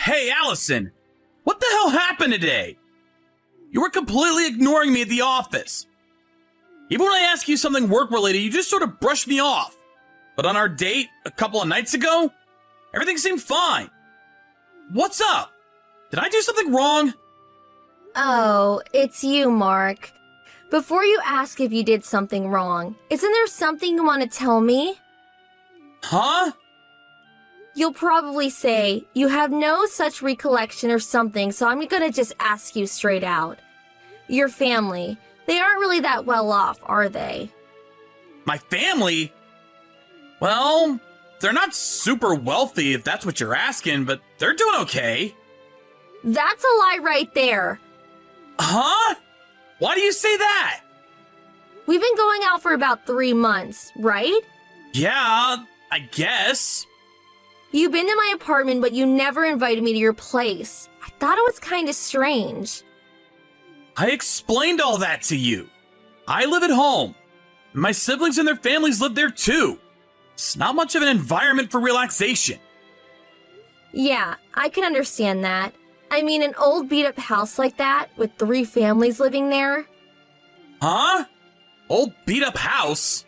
Hey, Allison! What the hell happened today? You were completely ignoring me at the office. Even when I ask you something work-related, you just sort of brush me off. But on our date a couple of nights ago, everything seemed fine. What's up? Did I do something wrong? Oh, it's you, Mark. Before you ask if you did something wrong, isn't there something you want to tell me? Huh? You'll probably say, you have no such recollection or something, so I'm gonna just ask you straight out. Your family, they aren't really that well off, are they? My family? Well, they're not super wealthy if that's what you're asking, but they're doing okay. That's a lie right there. Huh? Why do you say that? We've been going out for about 3 months, right? Yeah, I guess. You've been to my apartment, but you never invited me to your place. I thought it was kind of strange. I explained all that to you. I live at home. My siblings and their families live there too. It's not much of an environment for relaxation. Yeah, I can understand that. I mean, an old beat-up house like that, with 3 families living there. Huh? Old beat-up house?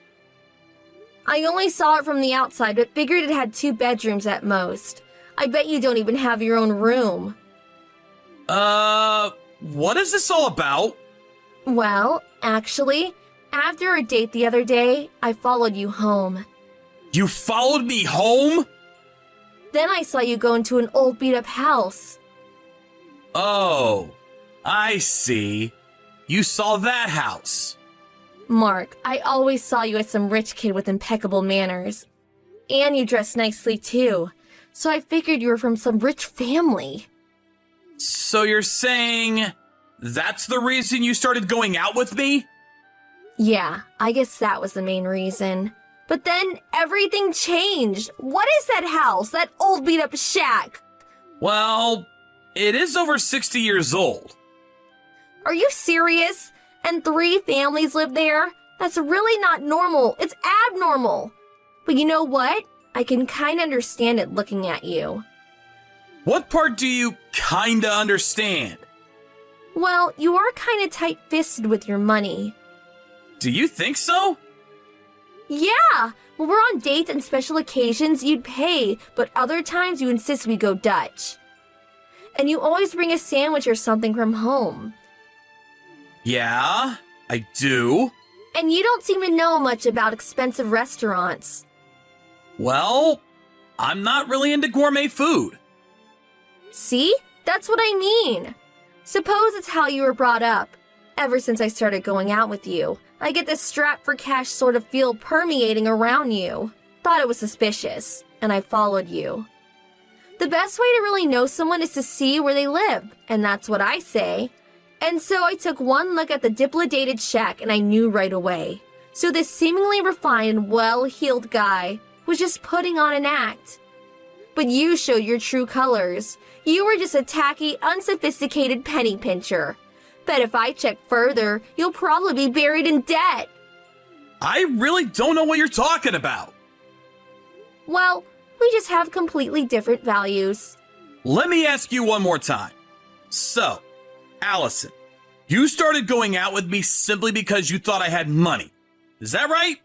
I only saw it from the outside, but figured it had 2 bedrooms at most. I bet you don't even have your own room. What is this all about? Well, actually, after our date the other day, I followed you home. You followed me home? Then I saw you go into an old beat-up house. Oh, I see. You saw that house. Mark, I always saw you as some rich kid with impeccable manners. And you dress nicely too. So I figured you were from some rich family. So you're saying that's the reason you started going out with me? Yeah, I guess that was the main reason. But then everything changed. What is that house? That old beat-up shack? Well, it is over 60 years old. Are you serious? And 3 families live there? That's really not normal. It's abnormal. But you know what? I can kinda understand it looking at you. What part do you kinda understand? Well, you are kinda tight-fisted with your money. Do you think so? Yeah! When we're on dates and special occasions, you'd pay, but other times you insist we go Dutch. And you always bring a sandwich or something from home. Yeah, I do. And you don't seem to know much about expensive restaurants. Well, I'm not really into gourmet food. See? That's what I mean. Suppose it's how you were brought up. Ever since I started going out with you, I get this strap for cash sort of feel permeating around you. Thought it was suspicious, and I followed you. The best way to really know someone is to see where they live, and that's what I say. And so I took one look at the dilapidated shack and I knew right away. So this seemingly refined and well-heeled guy was just putting on an act. But you showed your true colors. You were just a tacky, unsophisticated penny pincher. Bet if I check further, you'll probably be buried in debt. I really don't know what you're talking about. Well, we just have completely different values. Let me ask you one more time. So, Allison, you started going out with me simply because you thought I had money. Is that right?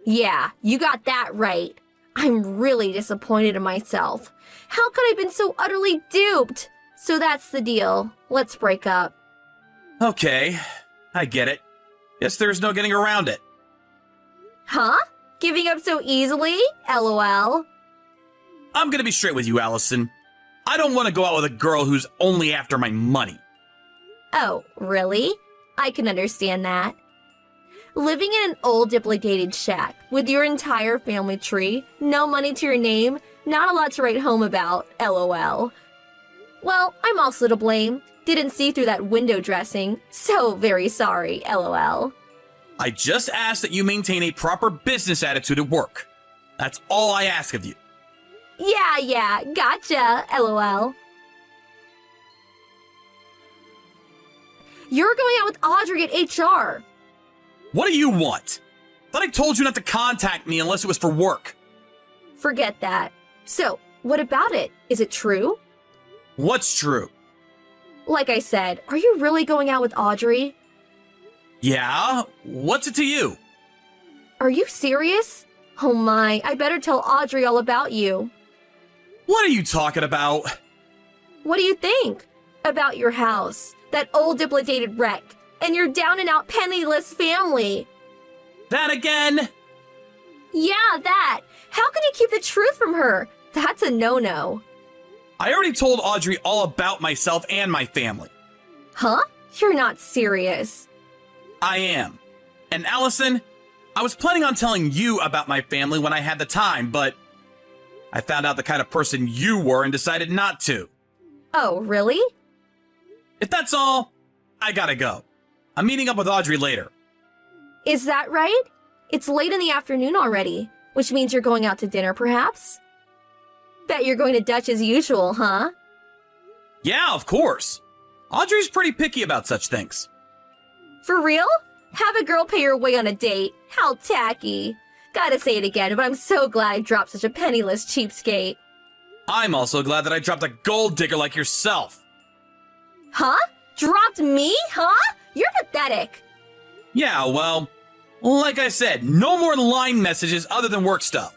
Yeah, you got that right. I'm really disappointed in myself. How could I have been so utterly duped? So that's the deal. Let's break up. Okay, I get it. Guess there's no getting around it. Huh? Giving up so easily? LOL. I'm gonna be straight with you, Allison. I don't want to go out with a girl who's only after my money. Oh, really? I can understand that. Living in an old dilapidated shack with your entire family tree, no money to your name, not a lot to write home about, LOL. Well, I'm also to blame. Didn't see through that window dressing. So very sorry, LOL. I just ask that you maintain a proper business attitude at work. That's all I ask of you. Yeah, gotcha, LOL. You're going out with Audrey at HR. What do you want? Thought I told you not to contact me unless it was for work. Forget that. So, what about it? Is it true? What's true? Like I said, are you really going out with Audrey? Yeah? What's it to you? Are you serious? Oh my, I better tell Audrey all about you. What are you talking about? What do you think? About your house, that old dilapidated wreck, and your down and out penniless family. That again? Yeah, that. How can you keep the truth from her? That's a no-no. I already told Audrey all about myself and my family. Huh? You're not serious. I am. And Allison, I was planning on telling you about my family when I had the time, but I found out the kind of person you were and decided not to. Oh, really? If that's all, I gotta go. I'm meeting up with Audrey later. Is that right? It's late in the afternoon already, which means you're going out to dinner, perhaps? Bet you're going to Dutch as usual, huh? Yeah, of course. Audrey's pretty picky about such things. For real? Have a girl pay her way on a date? How tacky. Gotta say it again, but I'm so glad I dropped such a penniless cheapskate. I'm also glad that I dropped a gold digger like yourself. Huh? Dropped me? Huh? You're pathetic. Yeah, well, like I said, no more line messages other than work stuff.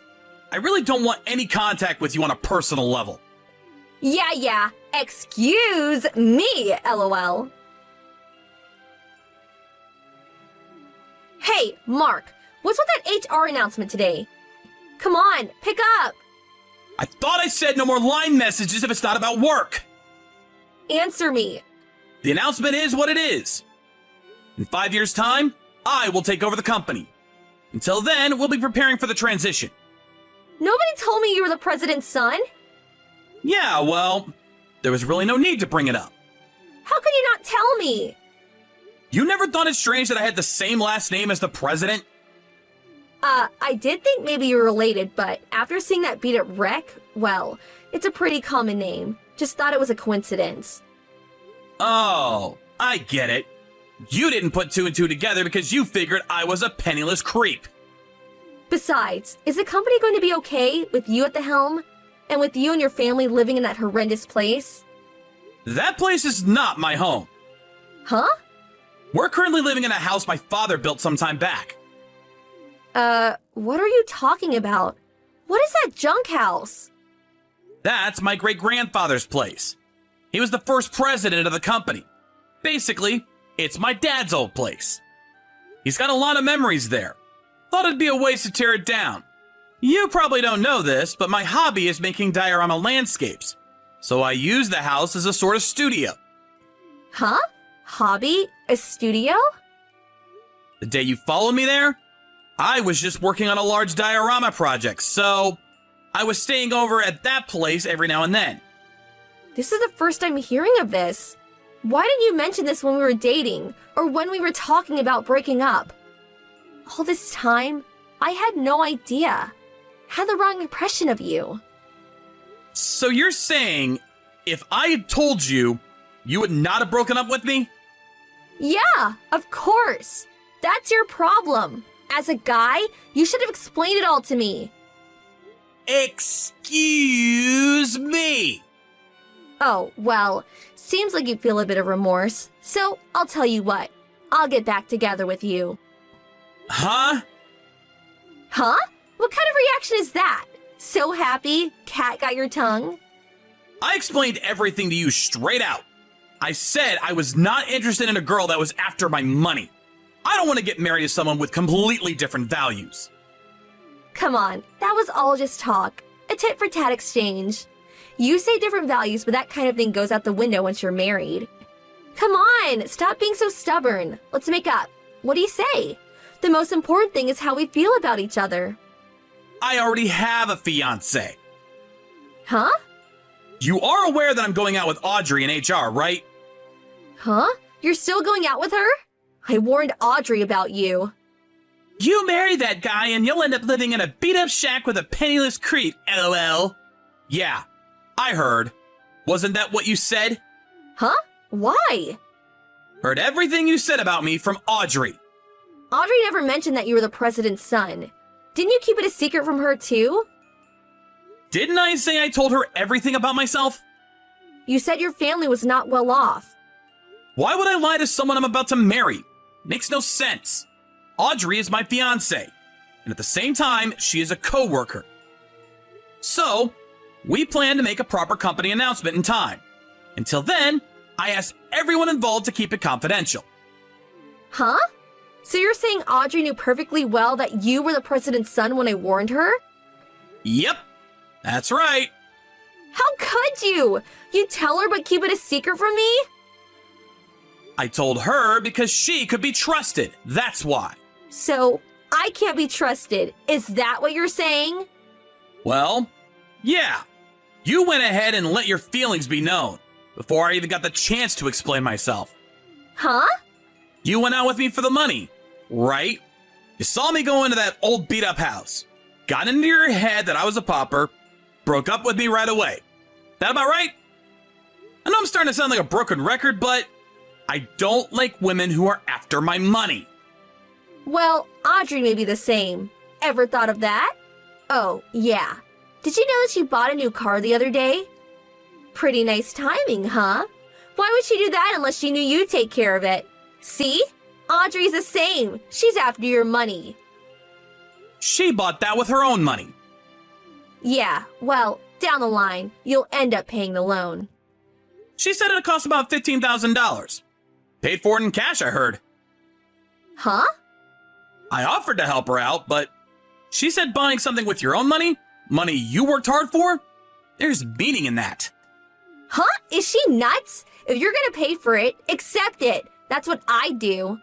I really don't want any contact with you on a personal level. Yeah. Excuse me, LOL. Hey, Mark, what's with that HR announcement today? Come on, pick up. I thought I said no more line messages if it's not about work. Answer me. The announcement is what it is. In 5 years' time, I will take over the company. Until then, we'll be preparing for the transition. Nobody told me you were the president's son. Yeah, well, there was really no need to bring it up. How could you not tell me? You never thought it strange that I had the same last name as the president? I did think maybe you were related, but after seeing that beat-up wreck, well, it's a pretty common name. Just thought it was a coincidence. Oh, I get it. You didn't put two and two together because you figured I was a penniless creep. Besides, is the company going to be okay with you at the helm? And with you and your family living in that horrendous place? That place is not my home. Huh? We're currently living in a house my father built some time back. What are you talking about? What is that junk house? That's my great-grandfather's place. He was the first president of the company. Basically, it's my dad's old place. He's got a lot of memories there. Thought it'd be a waste to tear it down. You probably don't know this, but my hobby is making diorama landscapes. So I use the house as a sort of studio. Huh? Hobby? A studio? The day you followed me there, I was just working on a large diorama project, so I was staying over at that place every now and then. This is the first I'm hearing of this. Why didn't you mention this when we were dating, or when we were talking about breaking up? All this time, I had no idea. Had the wrong impression of you. So you're saying, if I had told you, you would not have broken up with me? Yeah, of course. That's your problem. As a guy, you should have explained it all to me. Excuse me. Oh, well, seems like you feel a bit of remorse. So, I'll tell you what. I'll get back together with you. Huh? Huh? What kind of reaction is that? So happy, cat got your tongue? I explained everything to you straight out. I said I was not interested in a girl that was after my money. I don't want to get married to someone with completely different values. Come on, that was all just talk. A tit-for-tat exchange. You say different values, but that kind of thing goes out the window once you're married. Come on, stop being so stubborn. Let's make up. What do you say? The most important thing is how we feel about each other. I already have a fiancé. Huh? You are aware that I'm going out with Audrey in HR, right? Huh? You're still going out with her? I warned Audrey about you. You marry that guy and you'll end up living in a beat-up shack with a penniless creep, LOL. Yeah, I heard. Wasn't that what you said? Huh? Why? Heard everything you said about me from Audrey. Audrey never mentioned that you were the president's son. Didn't you keep it a secret from her too? Didn't I say I told her everything about myself? You said your family was not well off. Why would I lie to someone I'm about to marry? Makes no sense. Audrey is my fiance, and at the same time, she is a co-worker. So, we plan to make a proper company announcement in time. Until then, I asked everyone involved to keep it confidential. Huh? So you're saying Audrey knew perfectly well that you were the president's son when I warned her? Yep, that's right. How could you? You tell her but keep it a secret from me? I told her because she could be trusted, that's why. So, I can't be trusted. Is that what you're saying? Well, yeah. You went ahead and let your feelings be known before I even got the chance to explain myself. Huh? You went out with me for the money, right? You saw me go into that old beat-up house, got into your head that I was a pauper, broke up with me right away. That about right? I know I'm starting to sound like a broken record, but I don't like women who are after my money. Well, Audrey may be the same. Ever thought of that? Oh, yeah. Did you know that she bought a new car the other day? Pretty nice timing, huh? Why would she do that unless she knew you'd take care of it? See? Audrey's the same. She's after your money. She bought that with her own money. Yeah, well, down the line, you'll end up paying the loan. She said it cost about $15,000. Paid for it in cash, I heard. Huh? I offered to help her out, but she said buying something with your own money, money you worked hard for, there's meaning in that. Huh? Is she nuts? If you're gonna pay for it, accept it. That's what I do.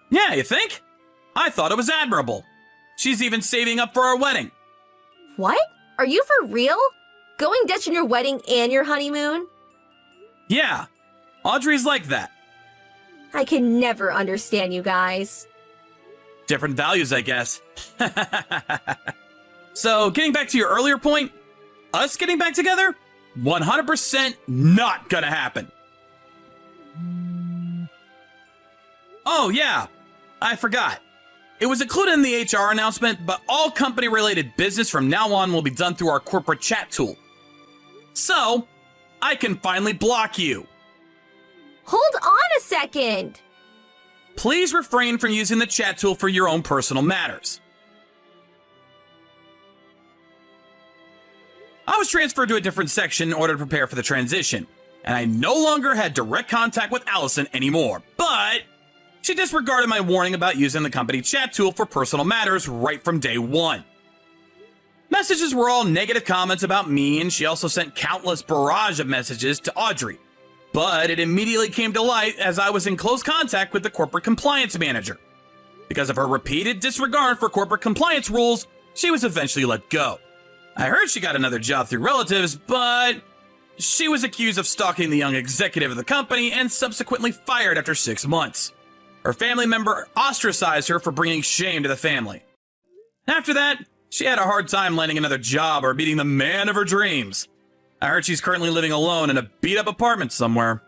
Yeah, you think? I thought it was admirable. She's even saving up for our wedding. What? Are you for real? Going Dutch on your wedding and your honeymoon? Yeah, Audrey's like that. I can never understand you guys. Different values, I guess. So, getting back to your earlier point, us getting back together? 100% not gonna happen. Oh, yeah, I forgot. It was included in the HR announcement, but all company-related business from now on will be done through our corporate chat tool. So, I can finally block you. Hold on a second. Please refrain from using the chat tool for your own personal matters. I was transferred to a different section in order to prepare for the transition, and I no longer had direct contact with Allison anymore, but she disregarded my warning about using the company chat tool for personal matters right from day one. Messages were all negative comments about me, and she also sent countless barrage of messages to Audrey. But it immediately came to light as I was in close contact with the corporate compliance manager. Because of her repeated disregard for corporate compliance rules, she was eventually let go. I heard she got another job through relatives, but she was accused of stalking the young executive of the company and subsequently fired after 6 months. Her family member ostracized her for bringing shame to the family. After that, she had a hard time landing another job or meeting the man of her dreams. I heard she's currently living alone in a beat-up apartment somewhere.